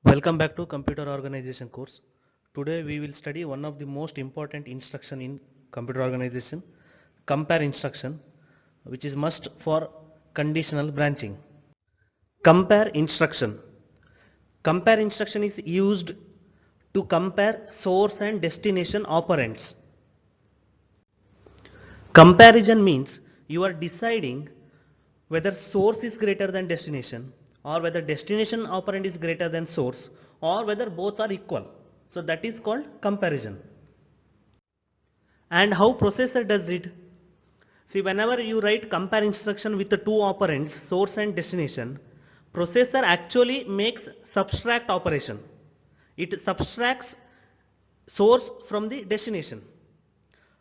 Welcome back to Computer Organization course. Today we will study one of the most important instruction in computer organization, compare instruction, which is must for conditional branching. Compare instruction. Compare instruction is used to compare source and destination operands. Comparison means you are deciding whether source is greater than destination, or whether destination operand is greater than source, or whether both are equal. So that is called comparison. And how processor does it? See, whenever you write compare instruction with the two operands, source and destination, processor actually makes subtract operation. It subtracts source from the destination.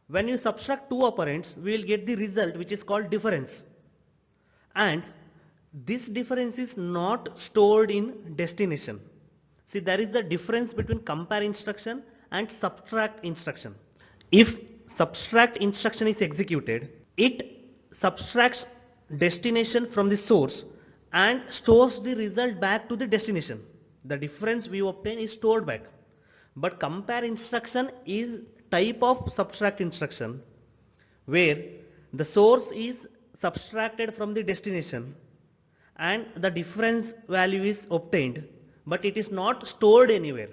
When you subtract two operands, we will get the result which is called difference. And this difference is not stored in destination. See, there is the difference between compare instruction and subtract instruction. If subtract instruction is executed, it subtracts destination from the source and stores the result back to the destination. The difference we obtain is stored back. But compare instruction is type of subtract instruction where the source is subtracted from the destination and the difference value is obtained, but it is not stored anywhere.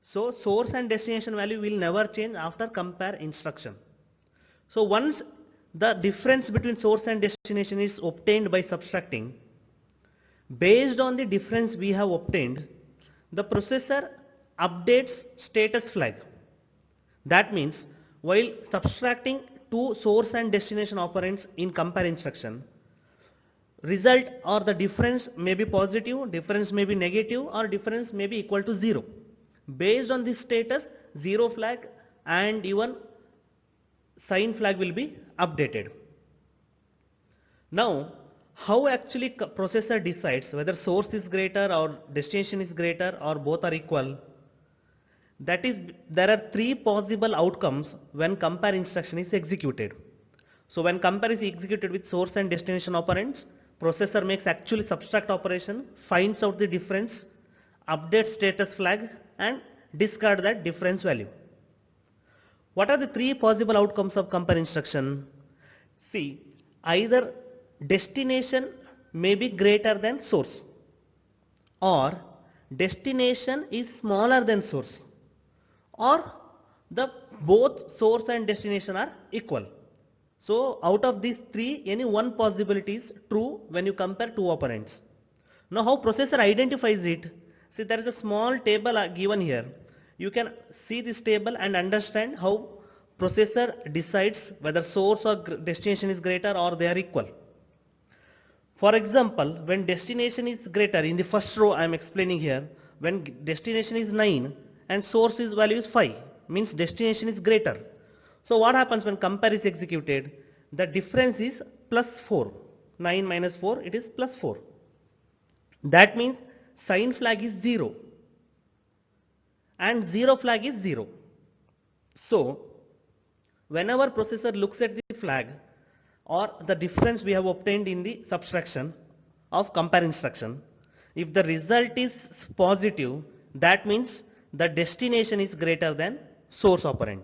So source and destination value will never change after compare instruction. So once the difference between source and destination is obtained by subtracting, based on the difference we have obtained, the processor updates status flag. That means while subtracting two source and destination operands in compare instruction, result or the difference may be positive, difference may be negative, or difference may be equal to 0. Based on this status, 0 flag and even sign flag will be updated. Now, how actually processor decides whether source is greater or destination is greater or both are equal? That is, there are three possible outcomes when compare instruction is executed. So when compare is executed with source and destination operands, processor makes actually subtract operation, finds out the difference, updates status flag and discard that difference value. What are the three possible outcomes of compare instruction? See, either destination may be greater than source, or destination is smaller than source, or the both source and destination are equal. So out of these three, any one possibility is true when you compare two operands. Now how processor identifies it? See, there is a small table given here. You can see this table and understand how processor decides whether source or destination is greater or they are equal. For example, when destination is greater, in the first row I am explaining here, when destination is 9 and source is value is 5, means destination is greater. So what happens when compare is executed? The difference is plus 4. 9 minus 4, it is plus 4. That means sign flag is 0 and 0 flag is 0. So whenever processor looks at the flag or the difference we have obtained in the subtraction of compare instruction, if the result is positive, that means the destination is greater than source operand.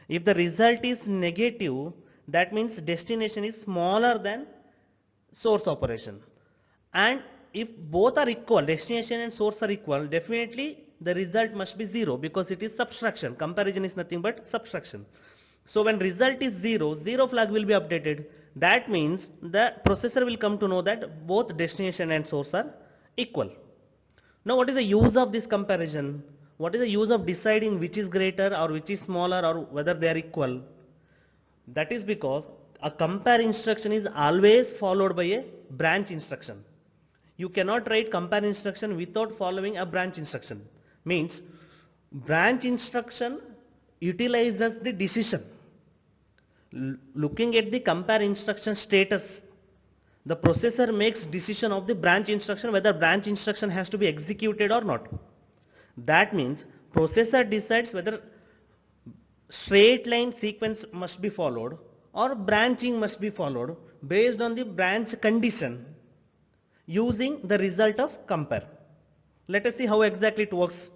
If the result is negative, that means destination is smaller than source operation. And if both are equal, destination and source are equal, definitely the result must be 0 because it is subtraction. Comparison is nothing but subtraction. So when result is 0, 0 flag will be updated. That means the processor will come to know that both destination and source are equal. Now what is the use of this comparison? What is the use of deciding which is greater or which is smaller or whether they are equal? That is because a compare instruction is always followed by a branch instruction. You cannot write compare instruction without following a branch instruction. Means branch instruction utilizes the decision. Looking at the compare instruction status, The processor makes decision of the branch instruction whether branch instruction has to be executed or not. That means processor decides whether straight line sequence must be followed or branching must be followed based on the branch condition using the result of compare. Let us see how exactly it works.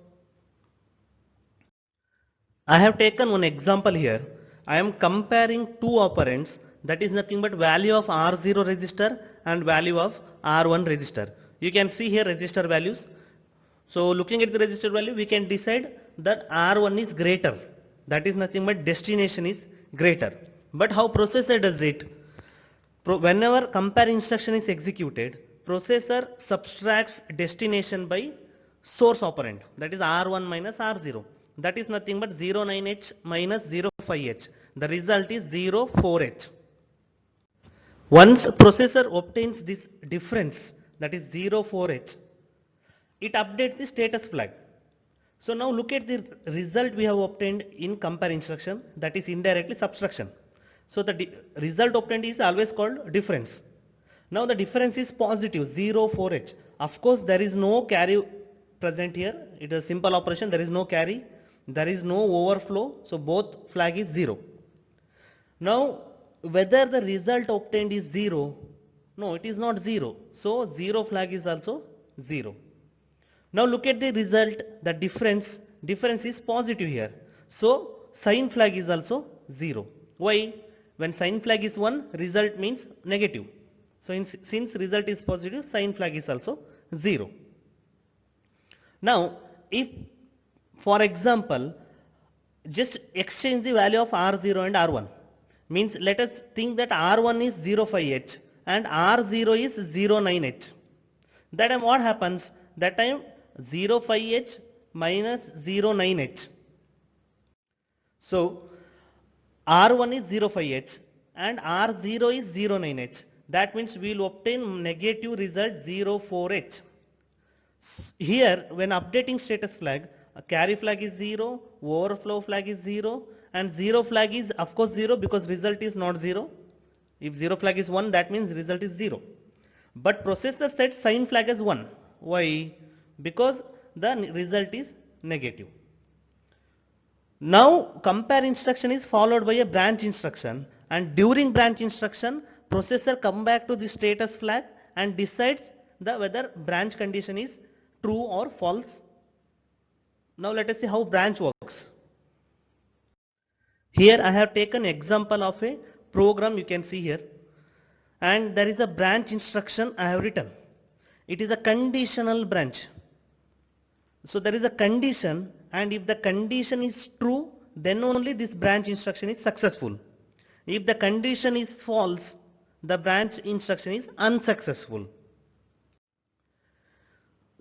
I have taken one example here. I am comparing two operands, that is nothing but value of R0 register and value of R1 register. You can see here register values. So looking at the register value, we can decide that R1 is greater. That is nothing but destination is greater. But how processor does it? Whenever compare instruction is executed, processor subtracts destination by source operand, that is R1 minus R0. That is nothing but 09H minus 05H. The result is 04H. Once processor obtains this difference, that is 04H, it updates the status flag. So now look at the result we have obtained in compare instruction, that is indirectly subtraction. So the result obtained is always called difference. Now the difference is positive 04H. Of course there is no carry present here. It is a simple operation. There is no carry. There is no overflow. So both flag is 0. Now whether the result obtained is 0, no, it is not 0. So 0 flag is also 0. Now look at the result, the difference is positive here. So sign flag is also 0. Why? When sign flag is 1, result means negative. So since result is positive, sign flag is also 0. Now if, for example, just exchange the value of R0 and R1, means let us think that R1 is 05H and R0 is 09H. That time what happens? That time 05H minus 09H. So R1 is 05H and R0 is 09H. That means we will obtain negative result 04H. Here when updating status flag, a carry flag is 0, overflow flag is 0, and 0 flag is of course 0 because result is not 0. If 0 flag is 1, that means result is 0. But processor sets sign flag as 1. Why? Because the result is negative. Now compare instruction is followed by a branch instruction, and during branch instruction processor come back to the status flag and decides whether branch condition is true or false. Now let us see how branch works. Here I have taken example of a program, you can see here, and there is a branch instruction I have written. It is a conditional branch. So there is a condition, and if the condition is true, then only this branch instruction is successful. If the condition is false, the branch instruction is unsuccessful.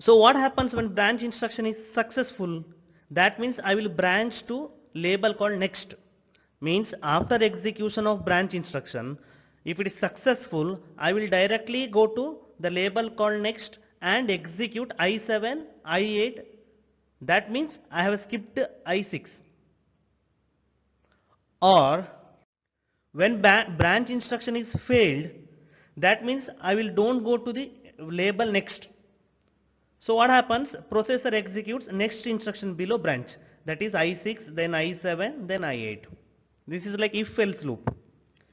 So what happens when branch instruction is successful? That means I will branch to label called next. Means after execution of branch instruction, if it is successful, I will directly go to the label called next and execute I7, I8. That means I have skipped I6. Or when branch instruction is failed, that means I will don't go to the label next. So what happens? Processor executes next instruction below branch, that is I6, then I7, then I8. This is like if else loop.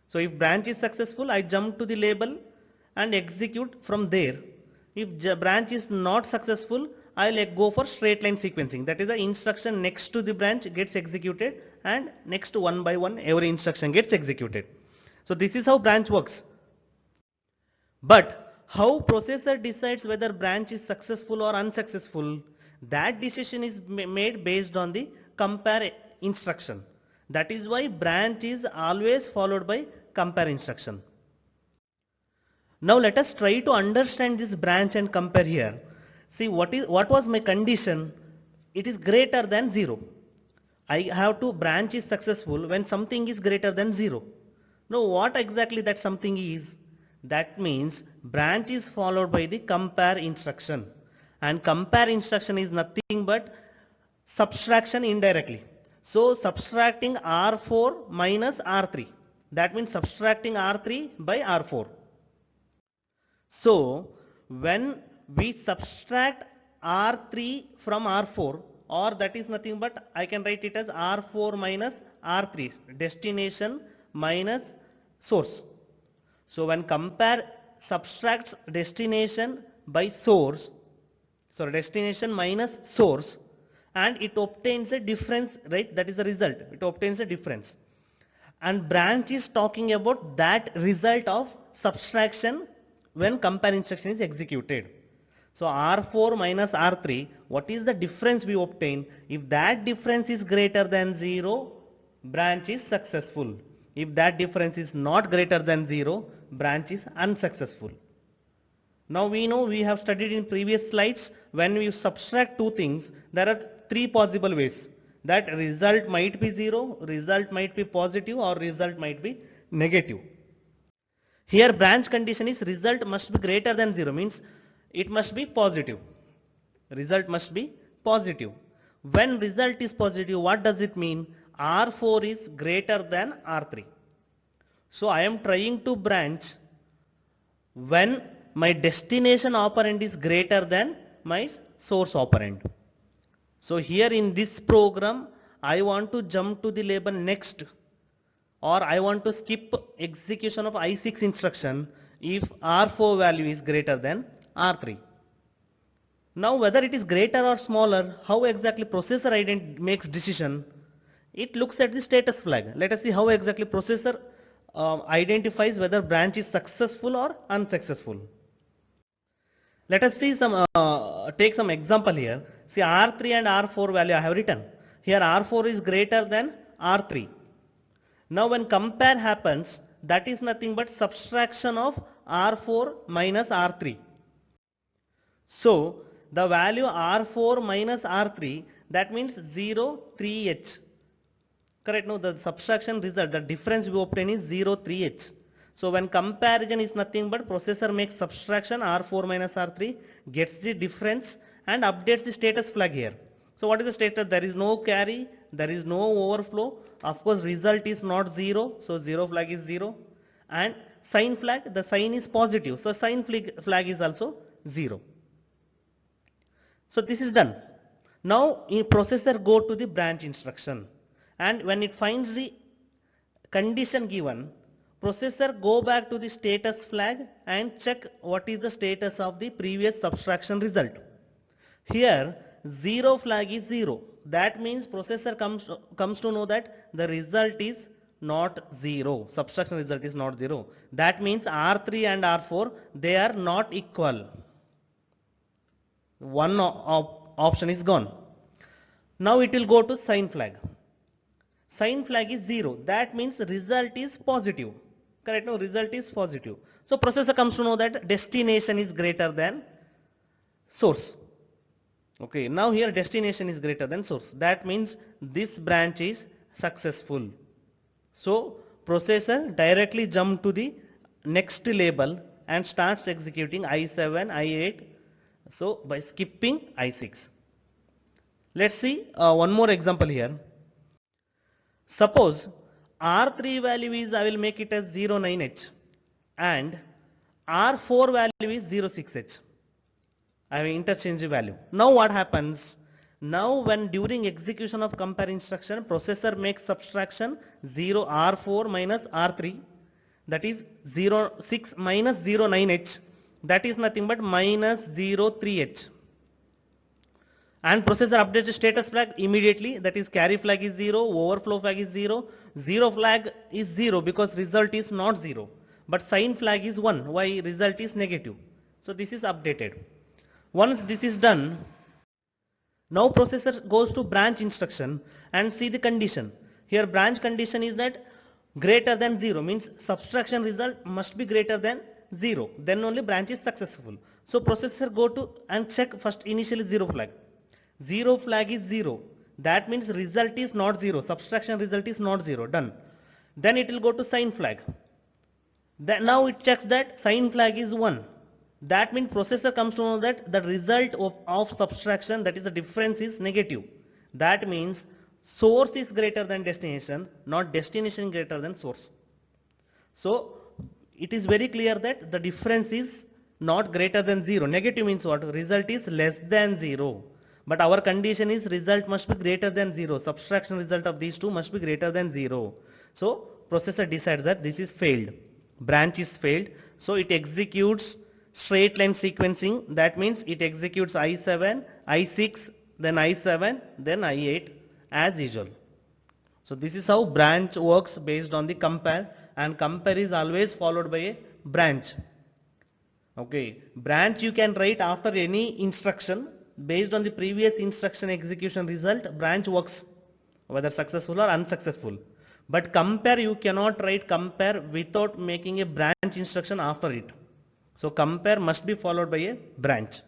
So if branch is successful, I jump to the label and execute from there. If branch is not successful, I'll go for straight line sequencing. That is the instruction next to the branch gets executed, and next one by one every instruction gets executed. So this is how branch works. But how processor decides whether branch is successful or unsuccessful? That decision is made based on the compare instruction. That is why branch is always followed by compare instruction. Now let us try to understand this branch and compare here. See what was my condition? It is greater than 0. I have to branch is successful when something is greater than 0. Now what exactly that something is? That means branch is followed by the compare instruction, and compare instruction is nothing but subtraction indirectly. So subtracting R4 minus R3, that means subtracting R3 by R4. So when we subtract R3 from R4, or that is nothing but I can write it as R4 minus R3, destination minus source. So when compare subtracts destination by source, sorry, destination minus source, and it obtains a difference, right? That is the result. It obtains a difference. And branch is talking about that result of subtraction when compare instruction is executed. So R4 minus R3, what is the difference we obtain? If that difference is greater than 0, branch is successful. If that difference is not greater than 0, branch is unsuccessful. Now we know, we have studied in previous slides, when we subtract two things, there are three possible ways. That result might be 0, result might be positive, or result might be negative. Here branch condition is result must be greater than 0, means it must be positive. Result must be positive. When result is positive, what does it mean? R4 is greater than R3. So I am trying to branch when my destination operand is greater than my source operand. So here in this program, I want to jump to the label next, or I want to skip execution of I6 instruction if R4 value is greater than R3. Now whether it is greater or smaller, how exactly processor makes decision? It looks at the status flag. Let us see how exactly processor identifies whether branch is successful or unsuccessful. Let us see take some example here. See, R3 and R4 value I have written. Here R4 is greater than R3. Now when compare happens, that is nothing but subtraction of R4 minus R3. So the value R4 minus R3, that means 0, 3H. Correct? No, the subtraction result, the difference we obtain is 0, 3H. So when comparison is nothing but processor makes subtraction R4 minus R3, gets the difference and updates the status flag here. So what is the status? There is no carry, there is no overflow. Of course result is not 0, so 0 flag is 0. And sign flag, the sign is positive, so sign flag is also 0. So this is done. Now processor go to the branch instruction, and when it finds the condition given, processor go back to the status flag and check what is the status of the previous subtraction result. Here 0 flag is 0. That means processor comes to know that the result is not 0. Subtraction result is not 0. That means R3 and R4, they are not equal. One option is gone. Now it will go to sign flag. Sign flag is 0. That means result is positive. Correct? No, result is positive. So processor comes to know that destination is greater than source. Okay, now here destination is greater than source. That means this branch is successful. So processor directly jump to the next label and starts executing I7, I8. So by skipping I6. Let's see one more example here. Suppose R3 value is, I will make it as 09H, and R4 value is 06H. I have interchange value. Now what happens? Now when during execution of compare instruction, processor makes subtraction 0 R4 minus R3, that is 06 minus 09H, that is nothing but minus 03H. And processor updates the status flag immediately, that is carry flag is 0, overflow flag is 0, 0 flag is 0 because result is not 0, but sign flag is 1, why result is negative. So this is updated. Once this is done, now processor goes to branch instruction and see the condition. Here branch condition is that greater than 0, means subtraction result must be greater than 0, then only branch is successful. So processor go to and check first initially 0 flag. 0 flag is 0. That means result is not 0. Subtraction result is not 0. Done. Then it will go to sign flag. Then now it checks that sign flag is 1. That means processor comes to know that the result of subtraction, that is the difference, is negative. That means source is greater than destination, not destination greater than source. So it is very clear that the difference is not greater than 0. Negative means what? Result is less than 0. But our condition is result must be greater than 0. Subtraction result of these two must be greater than 0. So processor decides that this is failed. Branch is failed. So it executes straight line sequencing. That means it executes I7, I6, then I7, then I8 as usual. So this is how branch works based on the compare, and compare is always followed by a branch. Okay, branch you can write after any instruction based on the previous instruction execution result. Branch works whether successful or unsuccessful. But compare you cannot write compare without making a branch instruction after it. So compare must be followed by a branch.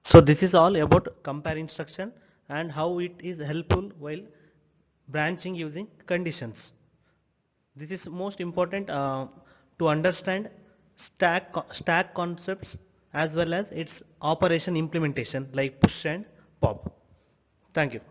So this is all about compare instruction and how it is helpful while branching using conditions. This is most important to understand stack concepts as well as its operation implementation like push and pop. Thank you.